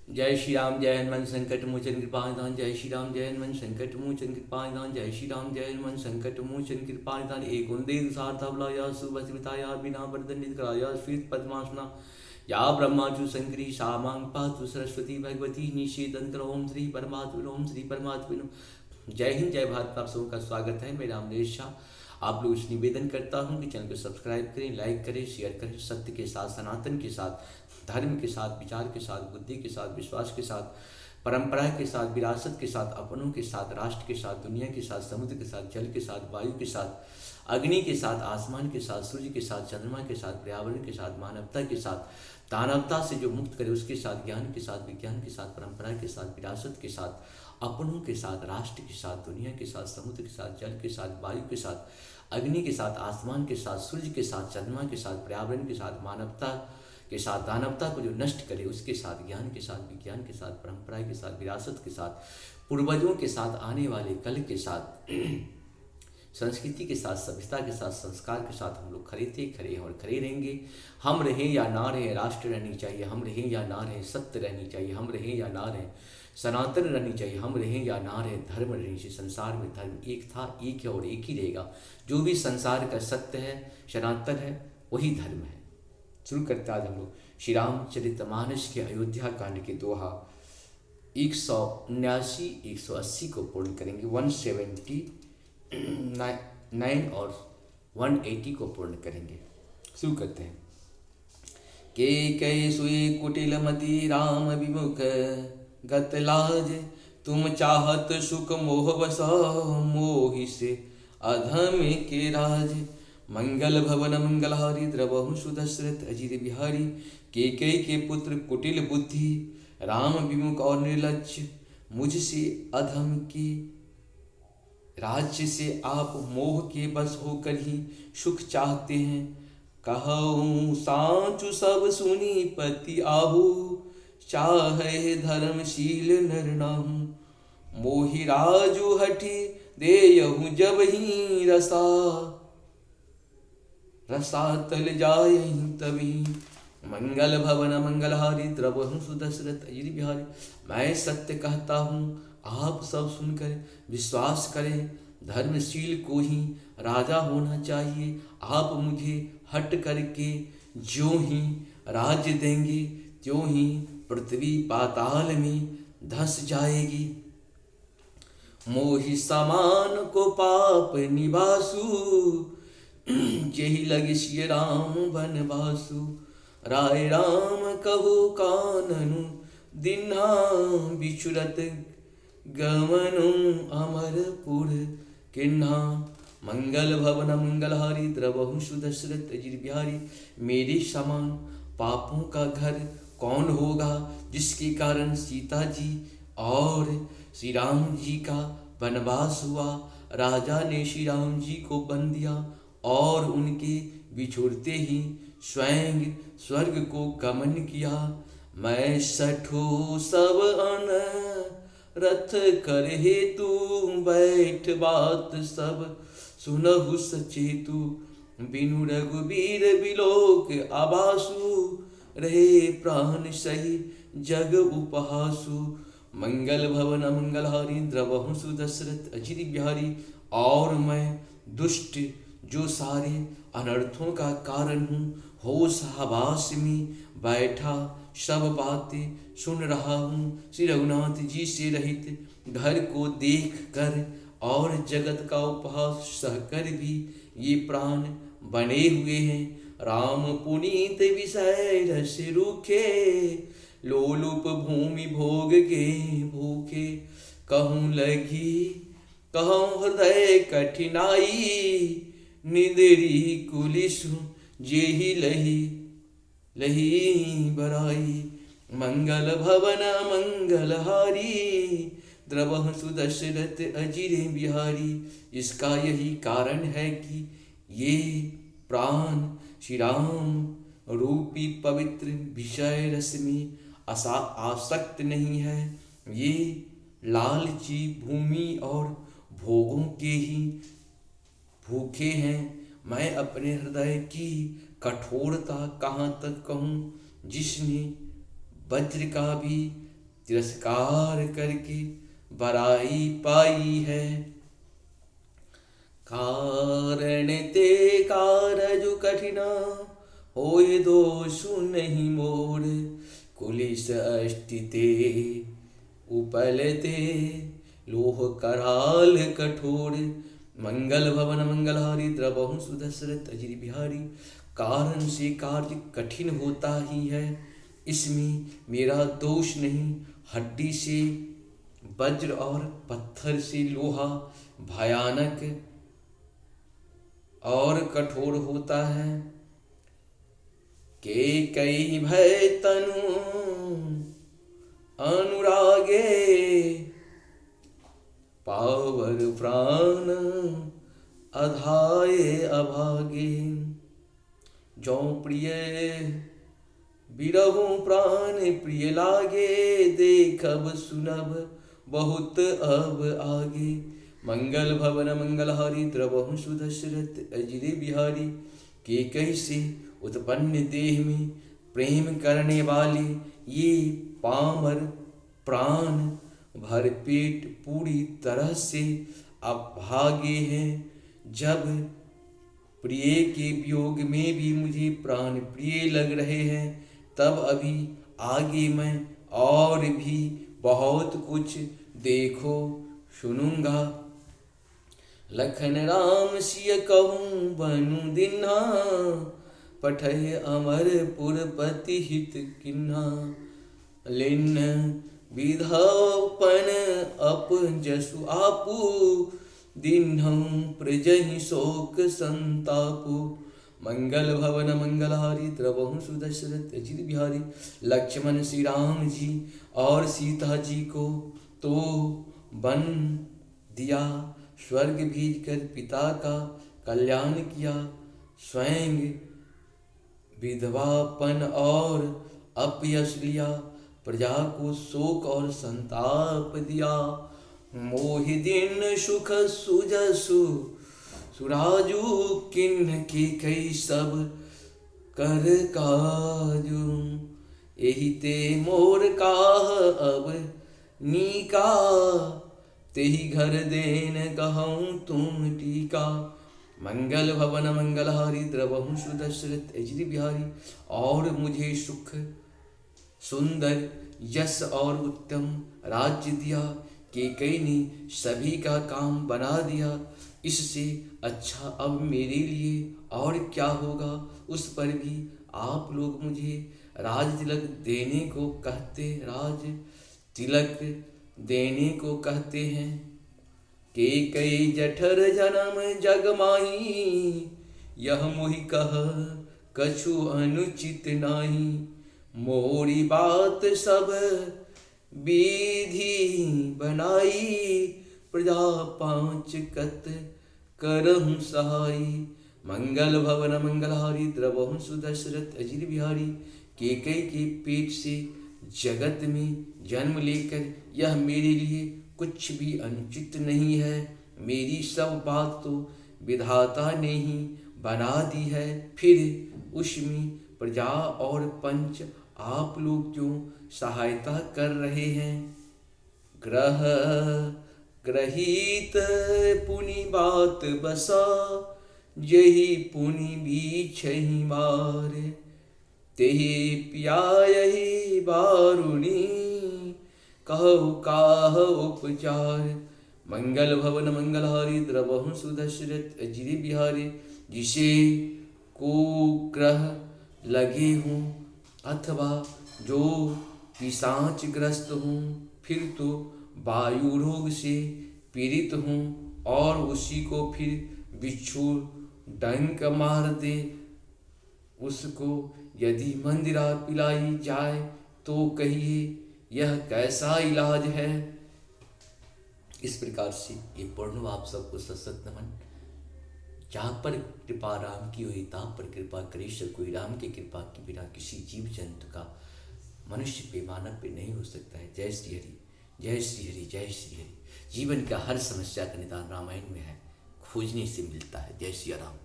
जय श्री राम जय हनुमान संकट मोचन कृपा निधान। जय श्री राम जय हनुमान संकट मोचन कृपा निधान। जय श्री राम जय हनुमान संकट मोचन कृपा निधान। एक उन्देर सार्थबलाया सुभस्मिताया बिना वर्धन निष्कराया श्वेत पद्मासना या ब्रह्माचु शंकरी सामांग पातु सरस्वती भगवती निषेदंतर। ओम श्री परमात्मा ओम श्री परमात्मा। जय हिंद जय भारत। आप सबों का स्वागत है। मेरा नाम नरेश शाह। आप लोग से निवेदन करता हूं कि चैनल को सब्सक्राइब करें, लाइक करें, शेयर करें। सत्य के साथ, सनातन के साथ, धर्म के साथ, विचार के साथ, बुद्धि के साथ, विश्वास के साथ, परंपरा के साथ, विरासत के साथ, अपनों के साथ, राष्ट्र के साथ, दुनिया के साथ, समुद्र के साथ, जल के साथ, वायु के साथ, अग्नि के साथ, आसमान के साथ, सूर्य के साथ, चंद्रमा के साथ, पर्यावरण के साथ, मानवता के साथ, दानवता से जो मुक्त करे उसके साथ, ज्ञान के साथ, विज्ञान के साथ, परंपरा के साथ, विरासत के साथ, अपनों के साथ, राष्ट्र के साथ, दुनिया के साथ, समुद्र के साथ, जल के साथ, वायु के साथ, अग्नि के साथ, आसमान के साथ, सूर्य के साथ, चंद्रमा के साथ, पर्यावरण के साथ, मानवता के साथ, दानवता को जो नष्ट करे उसके साथ, ज्ञान के साथ, विज्ञान के साथ, परंपरा के साथ, विरासत के साथ, पूर्वजों के साथ, आने वाले कल के साथ, संस्कृति के साथ, सभ्यता के साथ, संस्कार के साथ हम लोग खड़े थे, खड़े हैं और खड़े रहेंगे। हम रहें या ना रहें, राष्ट्र रहनी चाहिए। हम रहें या ना रहें, सत्य रहनी चाहिए। हम रहें या ना रहें, सनातन रहनी चाहिए। हम रहें या ना रहें, धर्म रहनी चाहिए। संसार में धर्म एक था, एक है और एक ही रहेगा। जो भी संसार का सत्य है, सनातन है, वही धर्म है। शुरू करते आज हम लोग श्री रामचरितमानस के अयोध्या कांड के दोहा 179 180 को पूर्ण करेंगे। 179 और 180 को पूर्ण करेंगे। शुरू करते हैं। के कई सुई कुटिल मति राम विमुख गत लाज, तुम चाहत सुख मोह बसा मोहि से अधम के राज। मंगल भवन मंगलहारी द्रवहु सुदशरथ अजित बिहारी। केकई के पुत्र कुटिल बुद्धि राम विमुख और निर्लज्ज, मुझसे अधम के राज्य से आप मोह के बस होकर ही सुख चाहते हैं। कहूँ सांचु सब सुनी पति आहू, चाहे धर्मशील नर नाहू। मोहि राजू हठी देयहु जब ही रसातल जाय तभी। मंगल भवन मंगलहारी द्रवहु सुदशरथ अजित बिहारी। मैं सत्य कहता हूँ, आप सब सुनकर विश्वास करें। धर्मशील को ही राजा होना चाहिए। आप मुझे हट करके ज्यों ही राज्य देंगे त्यों ही पृथ्वी पाताल में धस जाएगी। मोहि समान को पाप निवासु, यही लगे श्री राम बनवासु। राय राम कहु काननु, दिन्हा बिछुरत गमनु अमरपुर किन्हा। मंगल भवन मंगलहारी द्रवहु सुदशरथ अजित बिहारी। मेरे समान पापों का घर कौन होगा, जिसके कारण सीता जी और श्री राम जी का वनवास हुआ। राजा ने श्री राम जी को बन दिया और उनके बिछुड़ते ही स्वयं स्वर्ग को गमन किया। मैं सठो सब अनरथ कर हेतु, बैठ बात सब सुनहु सचेतु। बिनु रघुबीर बिलोक आबासु, रहे प्राण सही जग उपहासु। मंगल भवन मंगलहारी द्रवहु सुदशरथ अजित बिहारी। और मैं दुष्ट जो सारे अनर्थों का कारण हूँ, होश हवास में बैठा सब बातें सुन रहा हूँ। श्री रघुनाथ जी से रहित घर को देख कर और जगत का उपहास सहकर भी ये प्राण बने हुए हैं। राम पुनीत विषय रस रूखे, लोलुप भूमि भोग के भूखे। कहूँ लगी कहूँ हृदय कठिनाई, निदरी कुलिसु जेहि लही लही बराई। मंगल भवन मंगलहारी, द्रवहु सुदशरथ अजित बिहारी। इसका यही कारण है कि ये प्राण श्री राम रूपी पवित्र विषय रस में आसक्त नहीं है। ये लालची भूमि और भोगों के ही भूखे हैं। मैं अपने हृदय की कठोरता कहाँ तक कहूँ, जिसने वज्र का भी तिरस्कार करके बड़ाई पाई है। कारण ते कारज कठिन होय दोषु नहीं मोर। कुलिस अस्तिते उपलते लोह कराल कठोर। मंगल भवन मंगलहारी द्रवहु सुदशरथ अजिर बिहारी। कारण से कार्य कठिन होता ही है, इसमें मेरा दोष नहीं। हड्डी से वज्र और पत्थर से लोहा भयानक और कठोर होता है। के कई भय तनु अनुरागे पावर प्राण अधाये अभागे। जो प्रिय बिरहु प्राण प्रिय लागे, देखब सुनब बहुत अब आगे। मंगल भवन मंगलहारी द्रवहु सुदशरथ अजिर बिहारी। के कैसे उत्पन्न देह में प्रेम करने वाले ये पामर प्राण भर पेट पूरी तरह से अभागे हैं। जब प्रिय के वियोग में भी मुझे प्राण प्रिय लग रहे हैं, तब अभी आगे मैं और भी बहुत कुछ देखो सुनूंगा। लखन राम सिय कहूँ बनु दिन्हा, पठय अमरपुर पति हित किन्हा। लिन्न विधापन अप जसु आपू, दिन्हं प्रजहि शोक संतापु। मंगल भवन मंगलहारी द्रवहु सुदशरथ अजित बिहारी। लक्ष्मण श्री राम जी और सीता जी को तो वन दिया, स्वर्ग भेजकर पिता का कल्याण किया। स्वयं विधवापन और अपयश लिया, प्रजा को शोक और संताप दिया। मोहि दिन सुख सुजसु सुराजू, किन्ह के कई सब कर काजू। एहि ते मोर काह अब नीका, तेहि घर देन कहूँ तुम टीका। मंगल भवन मंगलहारी द्रवहु सुदशरथ अजिर बिहारी। और मुझे सुख सुंदर यश और उत्तम राज्य दिया। केकई ने सभी का काम बना दिया। इससे अच्छा अब मेरे लिए और क्या होगा। उस पर भी आप लोग मुझे राज तिलक देने को कहते हैं। केकई जठर जन्म जग माही, यह मोहि कह कछु अनुचित नाही। मोरी बात सब विधि बनाई, प्रजा पांच कत करहु सहाई। मंगल भवन मंगलहारी द्रवहु सुदशरथ अजिर बिहारी। केकई के पेट से जगत में जन्म लेकर यह मेरे लिए कुछ भी अनुचित नहीं है। मेरी सब बात तो विधाता ने ही बना दी है। फिर उसमें प्रजा और पंच आप लोग जो सहायता कर रहे हैं। ग्रह ग्रहित पुनि बात बसा, यही पुनि बीछहि मार। तेहि पियायहि बारुणी, कहु काह उपचार। मंगल भवन मंगलहारी द्रवहु सुदशरथ अजिर बिहारी। जिसे कुग्रह लगे हों अथवा जो पिशाच ग्रस्त हों, फिर तो वायु रोग से पीड़ित हों और उसी को फिर बिच्छू डंक मार दे, उसको यदि मंदिरा पिलाई जाए तो कहिए यह कैसा इलाज है। इस प्रकार से ये पूर्ण आप सबको सशक्त नमन। जहाँ पर कृपा राम की हुई तहाँ पर कृपा करे सर कोई। राम की कृपा के बिना किसी जीव जंतु का मनुष्य पे मानव पे नहीं हो सकता है। जय श्री हरि, जय श्री हरि, जय श्री हरि। जीवन का हर समस्या का निदान रामायण में है, खोजने से मिलता है। जय श्री राम।